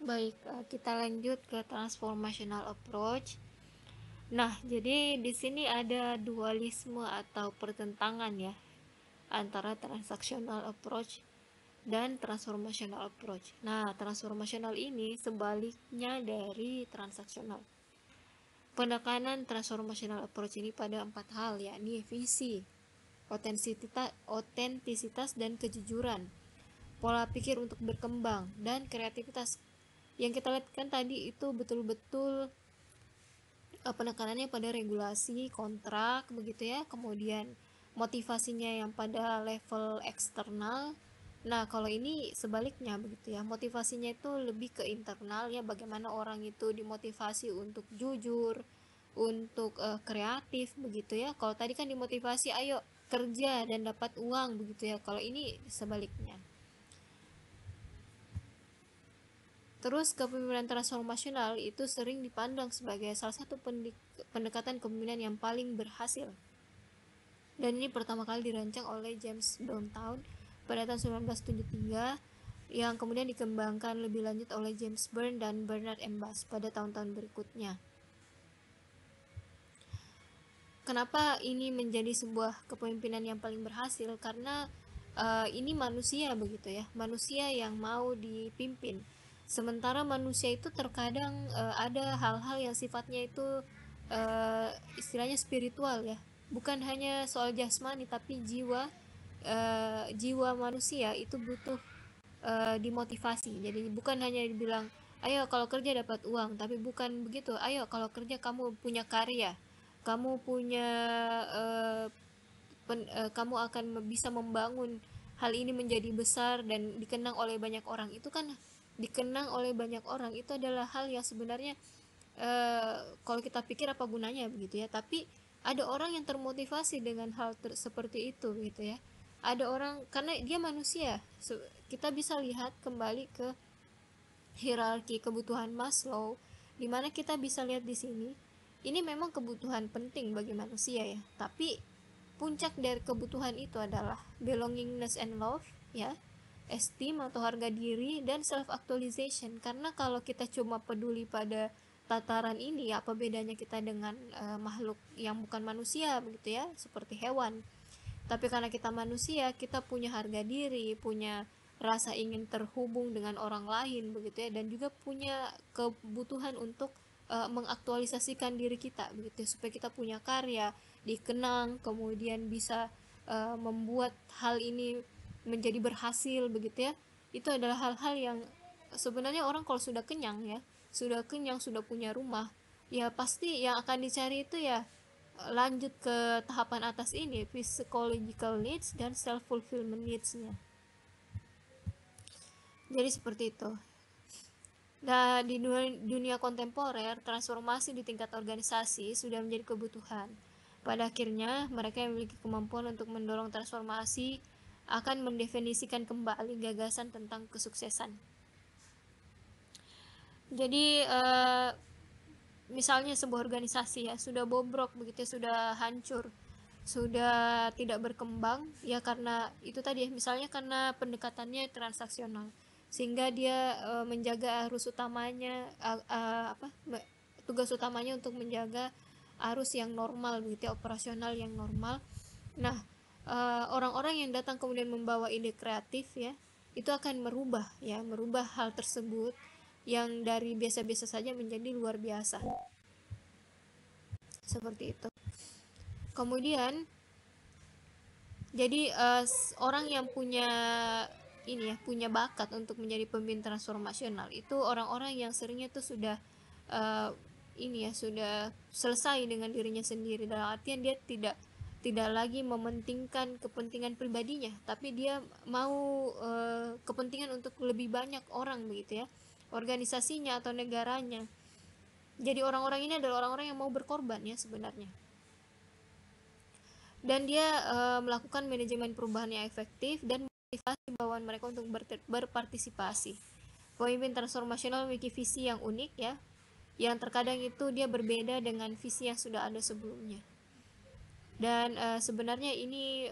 Baik, kita lanjut ke transformational approach. Nah, jadi di sini ada dualisme atau pertentangan ya antara transactional approach dan transformational approach. Nah, transformational ini sebaliknya dari transaksional. Penekanan transformational approach ini pada 4 hal, yakni visi, otentisitas dan kejujuran, pola pikir untuk berkembang, dan kreativitas. Yang kita lihat kan tadi itu betul-betul penekanannya pada regulasi, kontrak, begitu ya. Kemudian motivasinya yang pada level eksternal. Nah, kalau ini sebaliknya begitu ya. Motivasinya itu lebih ke internal ya, bagaimana orang itu dimotivasi untuk jujur, untuk kreatif begitu ya. Kalau tadi kan dimotivasi ayo kerja dan dapat uang begitu ya. Kalau ini sebaliknya. Terus kepemimpinan transformasional itu sering dipandang sebagai salah satu pendekatan kepemimpinan yang paling berhasil. Dan ini pertama kali dirancang oleh James Browntown pada tahun 1973, yang kemudian dikembangkan lebih lanjut oleh James Byrne dan Bernard M. Bass pada tahun-tahun berikutnya. Kenapa ini menjadi sebuah kepemimpinan yang paling berhasil? Karena ini manusia begitu ya, manusia yang mau dipimpin. Sementara manusia itu terkadang ada hal-hal yang sifatnya itu istilahnya spiritual ya, bukan hanya soal jasmani tapi jiwa manusia itu butuh dimotivasi. Jadi bukan hanya dibilang ayo kalau kerja dapat uang, tapi bukan begitu, ayo kalau kerja kamu punya karya, kamu punya uh, kamu akan bisa membangun hal ini menjadi besar dan dikenang oleh banyak orang. Itu kan dikenang oleh banyak orang itu adalah hal yang sebenarnya kalau kita pikir apa gunanya begitu ya, tapi ada orang yang termotivasi dengan hal seperti itu gitu ya. Ada orang karena dia manusia. Kita bisa lihat kembali ke hierarki kebutuhan Maslow, di mana kita bisa lihat di sini ini memang kebutuhan penting bagi manusia ya, tapi puncak dari kebutuhan itu adalah belongingness and love ya, esteem atau harga diri, dan self actualization. Karena kalau kita cuma peduli pada tataran ini, apa bedanya kita dengan makhluk yang bukan manusia begitu ya, seperti hewan. Tapi karena kita manusia, kita punya harga diri, punya rasa ingin terhubung dengan orang lain begitu ya, dan juga punya kebutuhan untuk mengaktualisasikan diri kita begitu ya, supaya kita punya karya, dikenang, kemudian bisa membuat hal ini menjadi berhasil begitu ya. Itu adalah hal-hal yang sebenarnya orang kalau sudah kenyang ya, sudah punya rumah, ya pasti yang akan dicari itu ya lanjut ke tahapan atas ini, physiological needs dan self fulfillment needs-nya. Jadi seperti itu. Nah, di dunia kontemporer, transformasi di tingkat organisasi sudah menjadi kebutuhan. Pada akhirnya, mereka yang memiliki kemampuan untuk mendorong transformasi akan mendefinisikan kembali gagasan tentang kesuksesan. Jadi, misalnya sebuah organisasi ya sudah bobrok begitu ya, sudah hancur, sudah tidak berkembang ya, karena itu tadi ya, misalnya karena pendekatannya transaksional, sehingga dia menjaga arus utamanya, tugas utamanya untuk menjaga arus yang normal begitu ya, operasional yang normal. Nah, orang-orang yang datang kemudian membawa ide kreatif ya, itu akan merubah hal tersebut yang dari biasa-biasa saja menjadi luar biasa, seperti itu. Kemudian jadi orang yang punya ini ya, punya bakat untuk menjadi pemimpin transformasional itu orang-orang yang seringnya tuh sudah uh, ini ya, sudah selesai dengan dirinya sendiri, dalam artian dia tidak lagi mementingkan kepentingan pribadinya, tapi dia mau kepentingan untuk lebih banyak orang begitu ya, organisasinya atau negaranya. Jadi orang-orang ini adalah orang-orang yang mau berkorban ya sebenarnya, dan dia melakukan manajemen perubahan yang efektif dan motivasi bawahan mereka untuk berpartisipasi. Pemimpin transformasional memiliki visi yang unik ya, yang terkadang itu dia berbeda dengan visi yang sudah ada sebelumnya. Dan sebenarnya ini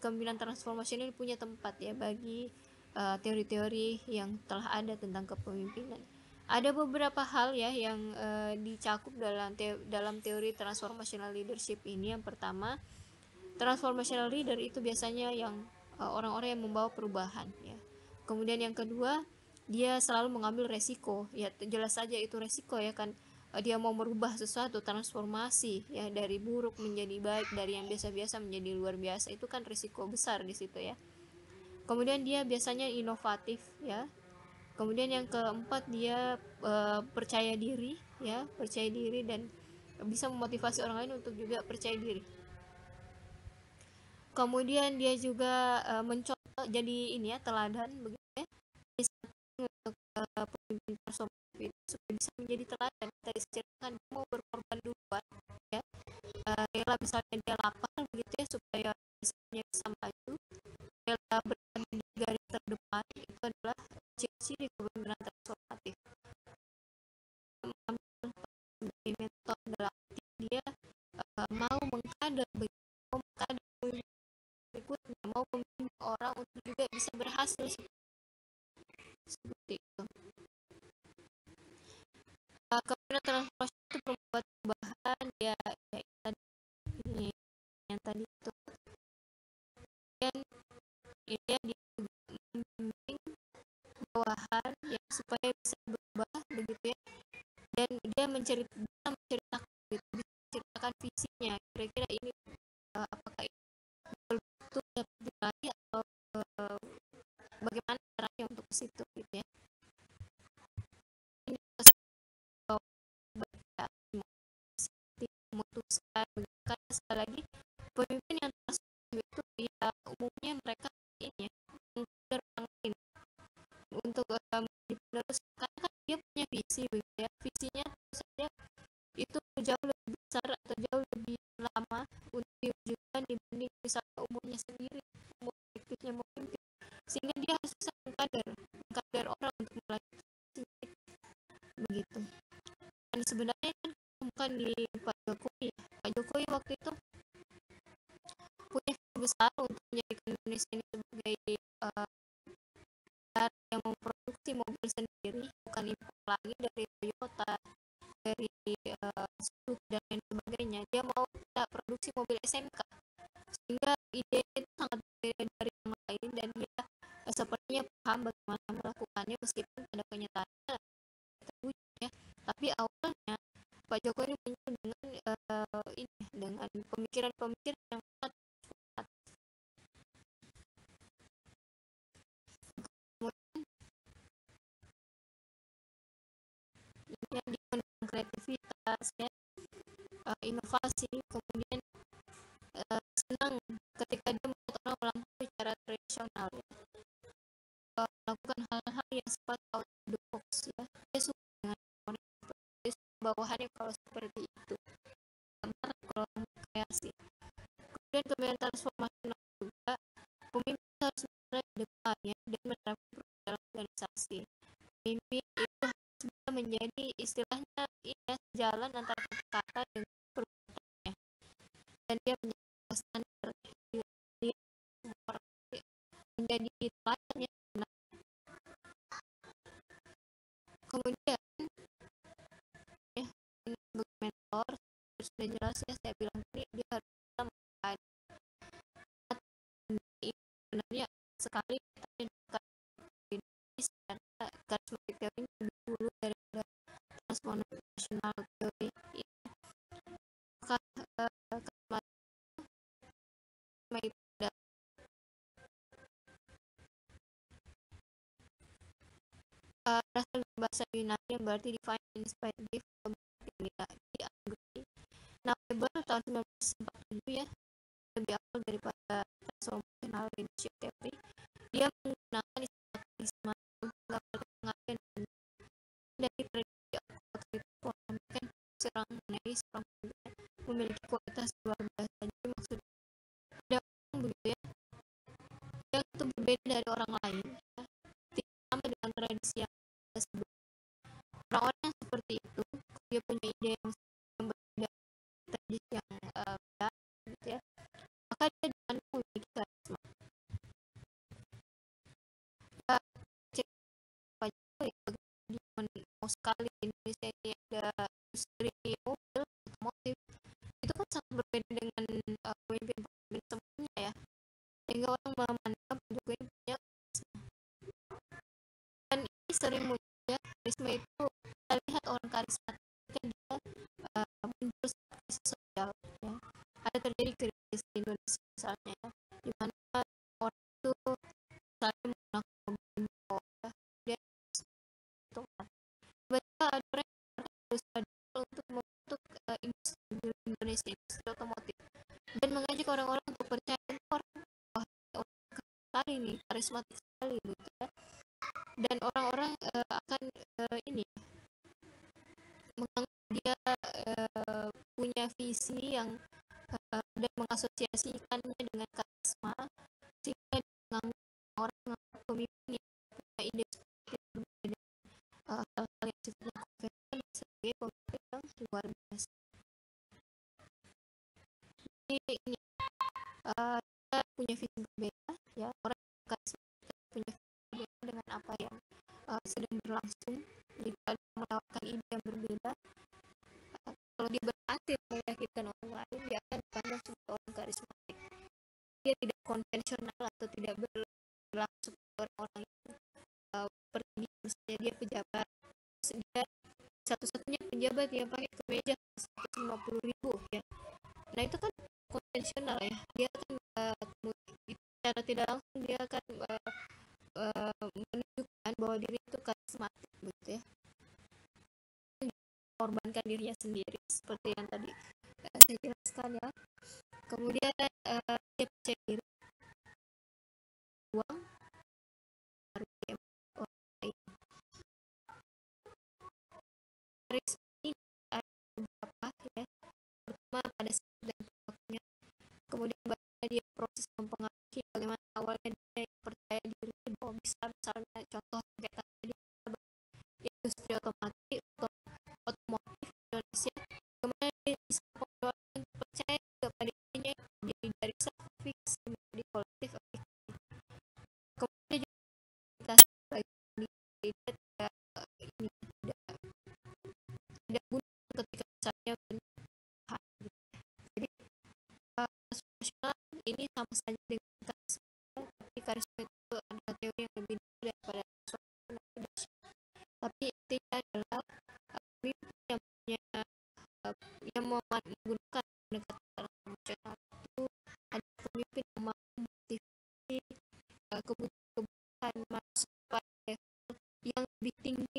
kepemimpinan transformasional ini punya tempat ya bagi teori-teori yang telah ada tentang kepemimpinan. Ada beberapa hal ya yang dicakup dalam teori transformational leadership ini. Yang pertama, transformational leader itu biasanya yang orang-orang yang membawa perubahan ya. Kemudian yang kedua, dia selalu mengambil resiko ya, jelas saja itu resiko ya kan. Dia mau merubah sesuatu, transformasi ya, dari buruk menjadi baik, dari yang biasa-biasa menjadi luar biasa, itu kan risiko besar di situ ya. Kemudian dia biasanya inovatif ya. Kemudian yang keempat, dia percaya diri ya, percaya diri dan bisa memotivasi orang lain untuk juga percaya diri. Kemudian dia juga mencontoh, jadi ini ya, teladan begitu ya. Untuk pemimpin transformatif itu supaya bisa menjadi teladan, kita diceritakan dia mau berkorban duluan ya, rela misalnya dia lapar begitu ya supaya misalnya bisa maju, rela berada di garis terdepan, itu adalah ciri-ciri kepemimpinan transformatif. Sebagai mentor dalam arti dia mau mengkader, mau mengkader berikutnya, mau membimbing orang untuk juga bisa berhasil seperti itu. Kemudian transformasi itu membuat perubahan ya, ya ini yang tadi itu. Dan dia membimbing bawahan ya supaya bisa berubah begitu ya. Dan dia menceritakan visinya, kira-kira ini apakah itu betul dapat diraih atau bagaimana caranya untuk ke situ gitu ya. Ini memutuskan karena sekali lagi pemimpin yang transformatif itu ya umumnya mereka ini ya, mengkader orang lain untuk penerus, karena kan dia punya visi begitu ya, visinya saja itu jauh lebih besar atau jauh lebih lama untuk diwujudkan dibanding misalnya umurnya sendiri, umur aktifnya memimpin, sehingga dia harus bisa mengkader orang untuk melanjutkan begitu. Dan sebenarnya kan bukan di Pak Jokowi ya. Pak Jokowi waktu itu punya visi besar untuk menjadikan Indonesia ini sebagai negara yang memproduksi mobil sendiri, bukan impor lagi dari Toyota, dari Suzuki dan lain sebagainya. Dia mau kita produksi mobil SMK, sehingga ide itu sangat berbeda dari yang lain, dan dia sepertinya paham bagaimana melakukannya meskipun pada kenyataannya terwujud ya. Tapi awalnya Pak Jokowi muncul dengan ini, dengan pemikiran-pemikiran yang sangat yang dengan kreativitas ya, inovasi, kemudian senang ketika dia membuat orang melakukan secara tradisional ya. Melakukan hal-hal yang sempat out of the box ya. Dia suka dengan orang seperti bawahannya kalau seperti itu, karena kalau kreasi. Kemudian kemudian transformasi juga, pemimpin harus berada di depan ya, dan menerapkan perubahan dalam organisasi. Pemimpin itu harus bisa menjadi istilahnya ya, jalan antara kata-kata dengan perbuatannya, dan dia menjadi standar, dia menjadi teladan ya. Kemudian ya, sebagai mentor sudah jelas ya, saya bilang tadi dia harus bisa sebenarnya sekali kita karena karismatik teori lebih dulu daripada transformational teori. Maka itu berasal dari bahasa Yunani yang berarti divine, inspired, gift, tidak dianggap. November tahun 1947 ya, lebih awal daripada transformational leadership theory. Dia menggunakan istilah karisma untuk menggambarkan pengabdian dari prediksi kan seorang menjadi seorang memiliki kualitas luar biasa. Jadi maksudnya ada orang begitu ya, yang itu berbeda dari orang lain ya, tidak sama dengan tradisi yang tersebut. Orang-orang yang seperti itu dia punya ide yang berbeda tradisi yang beda gitu ya, maka dia dengan memiliki karisma. mau sekali Indonesia ini ada industri mobil otomotif, itu kan sangat berbeda dengan pemimpin-pemimpin sebelumnya ya, sehingga orang memandang Pak Jokowi ini punya karisma. Dan ini sering muncul ya, karisma itu kita lihat orang karisma kan dia muncul saat krisis sosial ya. Ada terjadi krisis di Indonesia misalnya ya, di mana orang itu saling menggunakan mobil mewah ya, dia itu kan tiba-tiba ada orang yang berusaha untuk membentuk industri di Indonesia, industri otomotif, dan mengajak orang-orang untuk percaya itu orang, wah orang sekali nih, karismatik sekali gitu ya. Dan orang-orang akan ini menganggap dia punya visi yang dan mengasosiasikannya dengan karisma, sehingga menganggap orang menganggap pemimpin yang punya ide seperti itu berbeda hal-hal yang sifatnya konvensional sebagai pemimpin yang luar biasa. Jadi ini kita punya visi berbeda ya, orang karisma punya visi berbeda dengan apa yang sedang berlangsung. Jika dia menawarkan ide yang berbeda, kalau dia berhasil meyakinkan orang lain, dia akan dipandang sebagai orang karismatik. Dia tidak konvensional atau tidak berlaku seperti orang-orang yang seperti misalnya dia pejabat, dia satu-satunya pejabat yang pakai kemeja 150.000 ya. Nah itu kan konvensional ya, dia akan secara tidak langsung dia akan menunjukkan bahwa diri itu karismatik begitu ya, korbankan dirinya sendiri seperti yang tadi saya jelaskan ya. Kemudian dia percaya diri, uang harus dia orang lain. Karisma ini ada beberapa ya, pertama pada saat dan waktunya, kemudian bagaimana dia proses mempengaruhi, bagaimana awalnya dia percaya diri bahwa bisa, misalnya contoh kayak tadi industri otomotif Indonesia, kemana dia bisa orang percaya kepada dirinya, jadi dari self fix menjadi kolektif efektif. Kemudian juga kita sebagai dia tidak ini tidak guna ketika misalnya berhak gitu. Jadi nasional ini sama saja dengan karisma, tapi karisma itu adalah teori yang lebih dulu daripada suatu. Tapi intinya adalah pemimpin yang punya yang menggunakan pendekatan emosional itu ada pemimpin yang mampu memotivasi kebutuhan manusia pada level yang lebih tinggi